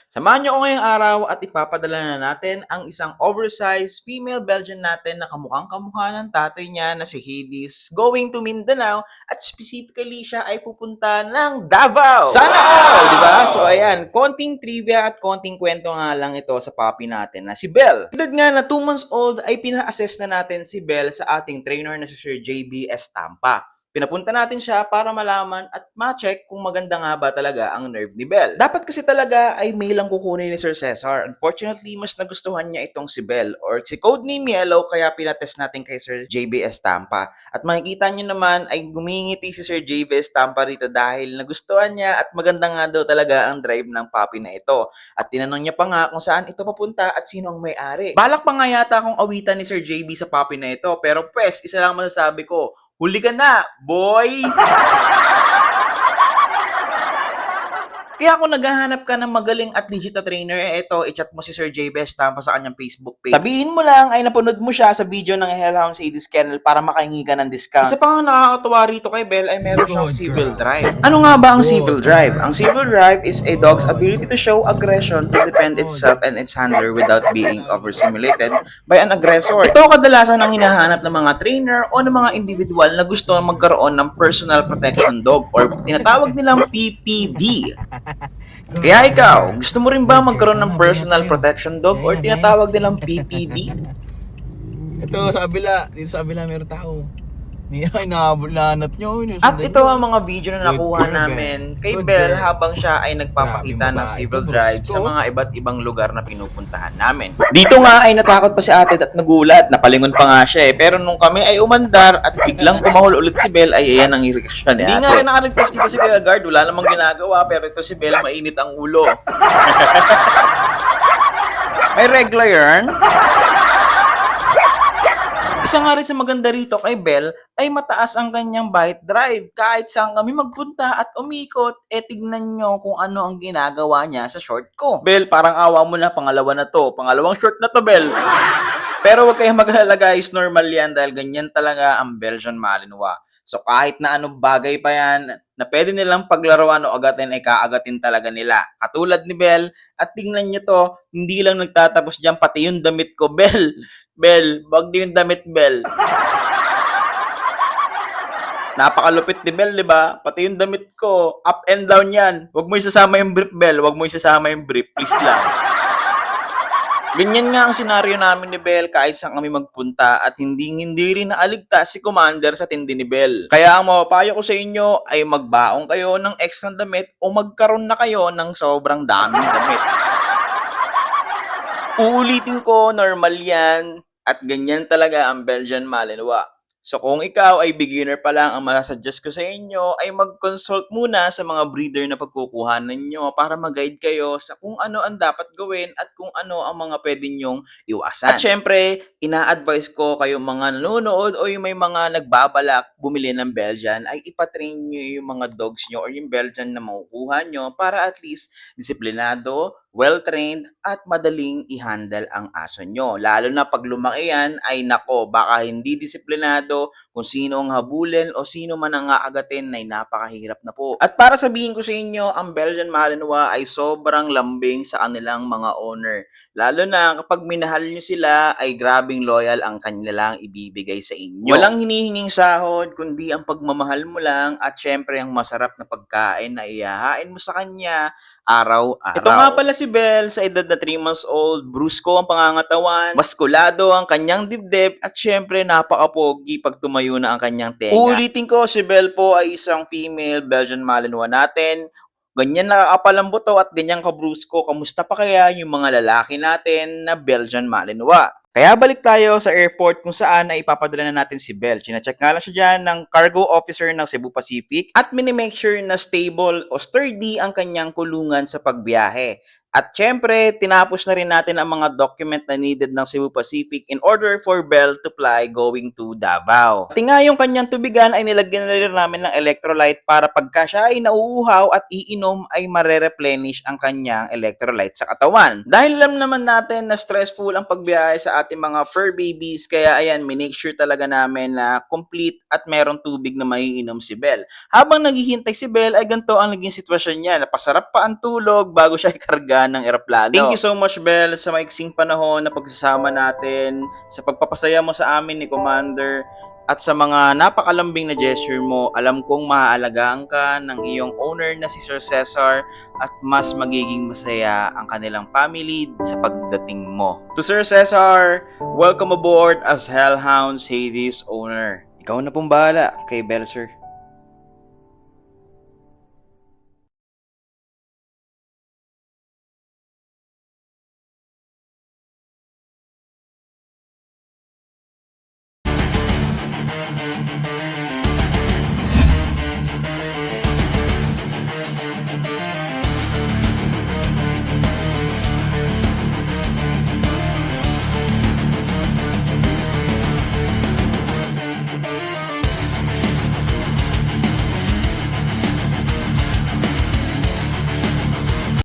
Samahan niyo ako ngayong araw at ipapadala na natin ang isang oversized female Belgian natin na kamukhang kamukha ng tatay niya na si Hades going to Mindanao at specifically siya ay pupunta ng Davao. Sana all, di ba? So ayan, konting trivia at konting kwento nga lang ito sa puppy natin na si Belle. Edad nga na 2 months old ay pina-assess na natin si Belle sa ating trainer na si Sir JB Estampa. Pinapunta natin siya para malaman at ma-check kung maganda nga ba talaga ang nerve ni Belle. Dapat kasi talaga ay male ang kukunin ni Sir Cesar. Unfortunately, mas nagustuhan niya itong si Belle or si codename Yellow kaya pinatest natin kay Sir JB Estampa. At makikita niyo naman ay gumingiti si Sir JB Estampa rito dahil nagustuhan niya at maganda nga daw talaga ang drive ng puppy na ito. At tinanong niya pa nga kung saan ito papunta at sino ang may-ari. Balak pa nga yata akong awitan ni Sir JB sa puppy na ito pero pwes, isa lang masasabi ko, huli ka na, boy! Kaya kung naghahanap ka ng magaling at legit na trainer, eto, i-chat mo si Sir J. Bestampa sa kanyang Facebook page. Sabihin mo lang ay napanood mo siya sa video ng Hellhounds Hades Kennel para makahingi ka ng discount. Isa pa nga nakakatuwa rito kay Belle ay meron siyang civil drive. Ano nga ba ang civil drive? Ang civil drive is a dog's ability to show aggression to defend itself and its handler without being overstimulated by an aggressor. Ito kadalasan ang hinahanap ng mga trainer o ng mga individual na gusto magkaroon ng personal protection dog or tinatawag nilang PPD. Kaya ikaw, gusto mo rin ba magkaroon ng personal protection dog or tinatawag nilang PPD? Ito sa kabila, dito sa kabila meron tao. Ay, nahanap nyo. At ito ang mga video na nakuha namin kay Belle habang siya ay nagpapakita ng civil drive sa mga iba't ibang lugar na pinupuntahan namin. Dito nga ay natakot pa si ate at nagulat, napalingon pa nga siya eh. Pero nung kami ay umandar at biglang tumahol ulit si Belle ay ayan ang reaksyon ni ate. Hindi nga rin nakaligtas dito si Kuya Guard, wala namang ginagawa pero ito si Belle mainit ang ulo. May regla yarn. Isa nga rin sa maganda rito kay Belle ay mataas ang kanyang bite drive. Kahit saan kami magpunta at umikot, tignan nyo kung ano ang ginagawa niya sa short ko. Belle, parang awa mo na, pangalawa na to. Pangalawang short na to, Belle. Pero huwag kayong mag-alala guys, normal yan dahil ganyan talaga ang Belgian Malinois. So kahit na anong bagay pa yan na pwede nilang paglaruan o agatin ay kaagatin talaga nila. Katulad ni Belle, at tingnan nyo to, hindi lang nagtatapos dyan, pati yung damit ko. Belle, wag din yung damit, Belle. Napakalupit ni Belle, di ba? Pati yung damit ko, up and down yan. Huwag mo isasama yung brief, Belle. Huwag mo isasama yung brief, please lang. Ganyan nga ang senaryo namin ni Belle kahit saan kami magpunta at hindi rin naaligtas si Commander sa tindi ni Belle. Kaya ang mapapayo ko sa inyo ay magbaong kayo ng extra damit o magkaroon na kayo ng sobrang daming damit. Uulitin ko, normal yan at ganyan talaga ang Belgian Malinois. So kung ikaw ay beginner pa lang, ang masasuggest ko sa inyo ay mag-consult muna sa mga breeder na pagkukuhanan nyo para mag-guide kayo sa kung ano ang dapat gawin at kung ano ang mga pwede nyong iwasan. At syempre, ina-advise ko kayong mga nanonood o yung may mga nagbabalak bumili ng Belgian ay ipatrain nyo yung mga dogs nyo or yung Belgian na makukuha nyo para at least disiplinado, well-trained at madaling i-handle ang aso nyo. Lalo na pag lumaki yan, ay nako, baka hindi disiplinado, kung sino ang habulin o sino man ang aagatin ay napakahirap na po. At para sabihin ko sa inyo, ang Belgian Malinois ay sobrang lambing sa kanilang mga owner. Lalo na kapag minahal nyo sila, ay grabing loyal ang kanilang ibibigay sa inyo. Walang hinihinging sahod, kundi ang pagmamahal mo lang at syempre ang masarap na pagkain na ihahain mo sa kanya araw-araw. Ito nga pala si Belle, sa edad na 3 months old, brusko ang pangangatawan, baskulado ang kanyang dibdib, at syempre napakapogi pag tumayo na ang kanyang tenga. Uulitin ko, si Belle po ay isang female Belgian Malinois natin. Ganyan nakakapal ang buto at ganyan kabrusko. Kamusta pa kaya yung mga lalaki natin na Belgian Malinois? Kaya balik tayo sa airport kung saan ay ipapadala na natin si Belle. China-check nga lang siya dyan ng cargo officer ng Cebu Pacific at minimake sure na stable o sturdy ang kanyang kulungan sa pagbiyahe. At syempre, tinapos na rin natin ang mga document na needed ng Cebu Pacific in order for Belle to fly going to Davao. Pati nga yung kanyang tubigan ay nilagyan na rin namin ng electrolyte para pagka siya ay nauuhaw at iinom ay mare-replenish ang kanyang electrolyte sa katawan. Dahil alam naman natin na stressful ang pagbiyahe sa ating mga fur babies, kaya ayan, minake sure talaga namin na complete at merong tubig na maiinom si Belle. Habang naghihintay si Belle ay ganito ang naging sitwasyon niya. Napasarap pa ang tulog bago siya ikarga talaga ng eroplano. Thank you so much, Bel, sa maiksing panahon na pagsasama natin, sa pagpapasaya mo sa amin ni Commander, at sa mga napakalambing na gesture mo. Alam kong maaalagaan ka ng iyong owner na si Sir Cesar at mas magiging masaya ang kanilang family sa pagdating mo. To Sir Cesar, welcome aboard as Hellhounds Hades owner. Ikaw na pong bahala kay Bel, sir.